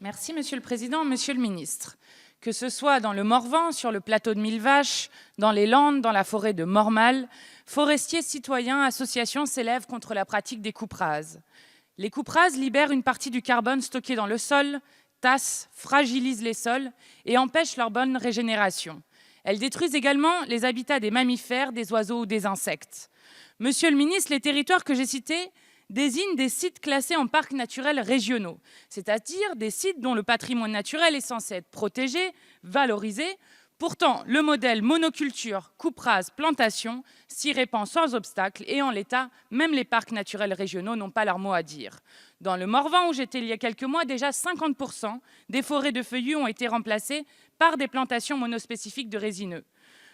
Merci, Monsieur le Président. Monsieur le Ministre, que ce soit dans le Morvan, sur le plateau de Millevaches, dans les Landes, dans la forêt de Mormal, forestiers, citoyens, associations s'élèvent contre la pratique des coupes rases. Les coupes rases libèrent une partie du carbone stocké dans le sol, tassent, fragilisent les sols et empêchent leur bonne régénération. Elles détruisent également les habitats des mammifères, des oiseaux ou des insectes. Monsieur le ministre, les territoires que j'ai cités désignent des sites classés en parcs naturels régionaux, c'est-à-dire des sites dont le patrimoine naturel est censé être protégé, valorisé. Pourtant, le modèle monoculture, coupe rase, plantation s'y répand sans obstacle et en l'état, même les parcs naturels régionaux n'ont pas leur mot à dire. Dans le Morvan, où j'étais il y a quelques mois, déjà 50% des forêts de feuillus ont été remplacées par des plantations monospécifiques de résineux.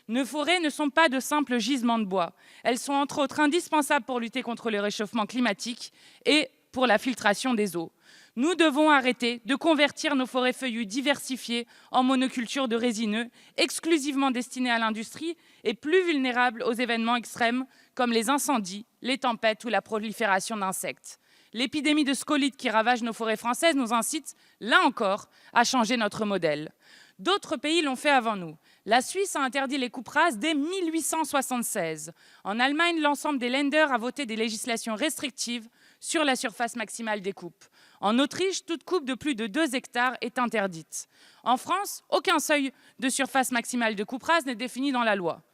Nos forêts ne sont pas de simples gisements de bois. Elles sont entre autres indispensables pour lutter contre le réchauffement climatique et pour la filtration des eaux. Nous devons arrêter de convertir nos forêts feuillues diversifiées en monocultures de résineux, exclusivement destinées à l'industrie et plus vulnérables aux événements extrêmes comme les incendies, les tempêtes ou la prolifération d'insectes. L'épidémie de scolyte qui ravage nos forêts françaises nous incite, là encore, à changer notre modèle. D'autres pays l'ont fait avant nous. La Suisse a interdit les coupes rases dès 1876. En Allemagne, l'ensemble des Länder a voté des législations restrictives sur la surface maximale des coupes. En Autriche, toute coupe de plus de 2 hectares est interdite. En France, aucun seuil de surface maximale de coupe rase n'est défini dans la loi.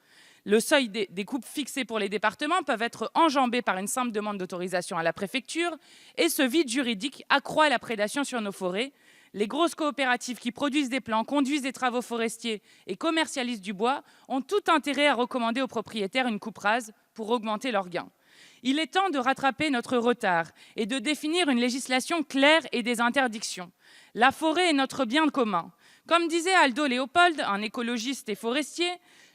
Le seuil des coupes fixées pour les départements peuvent être enjambés par une simple demande d'autorisation à la préfecture et ce vide juridique accroît la prédation sur nos forêts. Les grosses coopératives qui produisent des plants, conduisent des travaux forestiers et commercialisent du bois ont tout intérêt à recommander aux propriétaires une coupe rase pour augmenter leurs gains. Il est temps de rattraper notre retard et de définir une législation claire et des interdictions. La forêt est notre bien commun. Comme disait Aldo Léopold, un écologiste et forestier,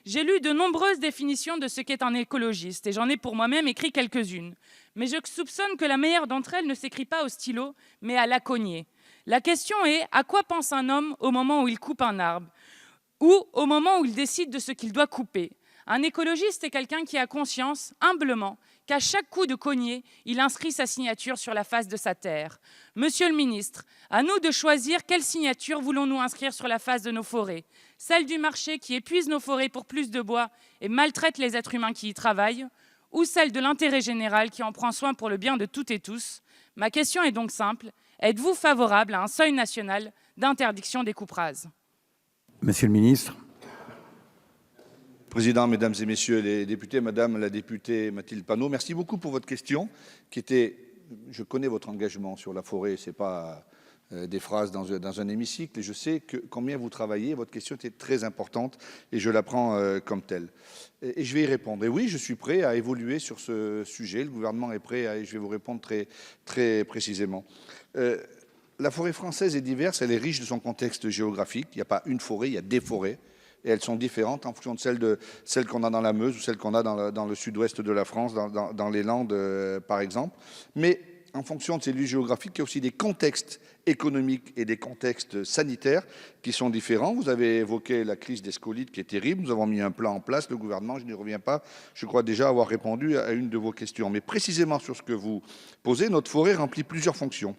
j'ai lu de nombreuses définitions de ce qu'est un écologiste et j'en ai pour moi-même écrit quelques-unes. Mais je soupçonne que la meilleure d'entre elles ne s'écrit pas au stylo, mais à la cognée. La question est, à quoi pense un homme au moment où il coupe un arbre ou au moment où il décide de ce qu'il doit couper? Un écologiste est quelqu'un qui a conscience, humblement, qu'à chaque coup de cognée, il inscrit sa signature sur la face de sa terre. Monsieur le ministre, à nous de choisir quelle signature voulons-nous inscrire sur la face de nos forêts. Celle du marché qui épuise nos forêts pour plus de bois et maltraite les êtres humains qui y travaillent, ou celle de l'intérêt général qui en prend soin pour le bien de toutes et tous. Ma question est donc simple. Êtes-vous favorable à un seuil national d'interdiction des coupes rases? Monsieur le ministre. Président, Mesdames et Messieurs les députés, Madame la députée Mathilde Panot, merci beaucoup pour votre question qui était, je connais votre engagement sur la forêt, ce n'est pas des phrases dans un hémicycle et je sais combien vous travaillez, votre question était très importante et je la prends comme telle. Et je vais y répondre. Et oui, je suis prêt à évoluer sur ce sujet, le gouvernement est prêt et je vais vous répondre très précisément. La forêt française est diverse, elle est riche de son contexte géographique, il n'y a pas une forêt, il y a des forêts. Et elles sont différentes en fonction de celles qu'on a dans la Meuse ou celles qu'on a dans le sud-ouest de la France, dans les Landes, par exemple. Mais en fonction de ces lieux géographiques, il y a aussi des contextes économiques et des contextes sanitaires qui sont différents. Vous avez évoqué la crise des scolytes qui est terrible. Nous avons mis un plan en place. Le gouvernement, je n'y reviens pas, je crois déjà avoir répondu à une de vos questions. Mais précisément sur ce que vous posez, notre forêt remplit plusieurs fonctions.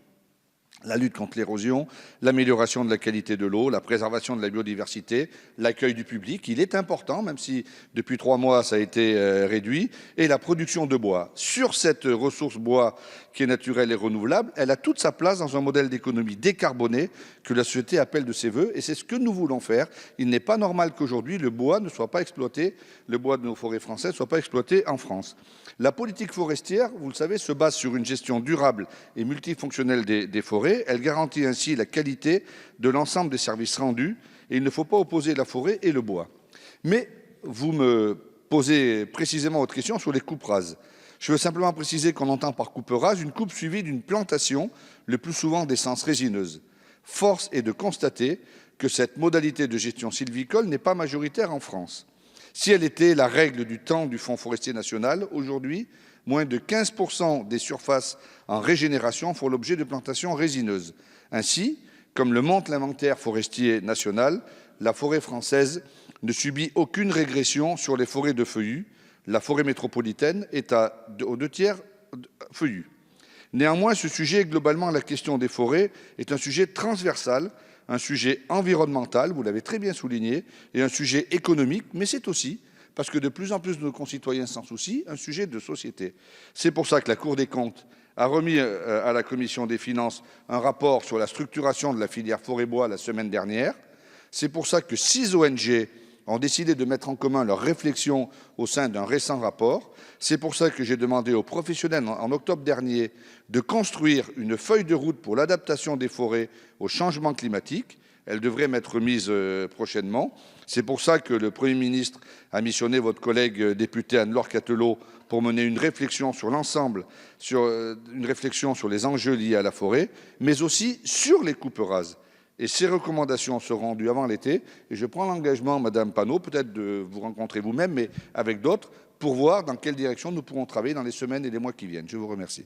La lutte contre l'érosion, l'amélioration de la qualité de l'eau, la préservation de la biodiversité, l'accueil du public, il est important, même si depuis 3 mois ça a été réduit, et la production de bois. Sur cette ressource bois qui est naturelle et renouvelable, elle a toute sa place dans un modèle d'économie décarboné que la société appelle de ses voeux, et c'est ce que nous voulons faire. Il n'est pas normal qu'aujourd'hui le bois ne soit pas exploité, le bois de nos forêts françaises ne soit pas exploité en France. La politique forestière, vous le savez, se base sur une gestion durable et multifonctionnelle des forêts. Elle garantit ainsi la qualité de l'ensemble des services rendus et il ne faut pas opposer la forêt et le bois. Mais vous me posez précisément votre question sur les coupes rases. Je veux simplement préciser qu'on entend par coupe rase une coupe suivie d'une plantation, le plus souvent d'essence résineuse. Force est de constater que cette modalité de gestion sylvicole n'est pas majoritaire en France. Si elle était la règle du temps du Fonds forestier national, aujourd'hui, moins de 15% des surfaces en régénération font l'objet de plantations résineuses. Ainsi, comme le montre l'inventaire forestier national, la forêt française ne subit aucune régression sur les forêts de feuillus. La forêt métropolitaine est aux 2 tiers feuillus. Néanmoins, ce sujet, globalement, la question des forêts, est un sujet transversal, un sujet environnemental, vous l'avez très bien souligné, et un sujet économique, mais c'est aussi, parce que de plus en plus de nos concitoyens s'en soucient, un sujet de société. C'est pour ça que la Cour des comptes a remis à la Commission des finances un rapport sur la structuration de la filière forêt-bois la semaine dernière. C'est pour ça que 6 ONG ont décidé de mettre en commun leurs réflexions au sein d'un récent rapport. C'est pour ça que j'ai demandé aux professionnels en octobre dernier de construire une feuille de route pour l'adaptation des forêts au changement climatique. Elle devrait m'être remise prochainement. C'est pour ça que le Premier ministre a missionné votre collègue député Anne-Laure Cattelot pour mener une réflexion sur l'ensemble, une réflexion sur les enjeux liés à la forêt, mais aussi sur les coupes rases. Et ces recommandations seront rendues avant l'été. Et je prends l'engagement, Madame Panot, peut-être de vous rencontrer vous-même, mais avec d'autres, pour voir dans quelle direction nous pourrons travailler dans les semaines et les mois qui viennent. Je vous remercie.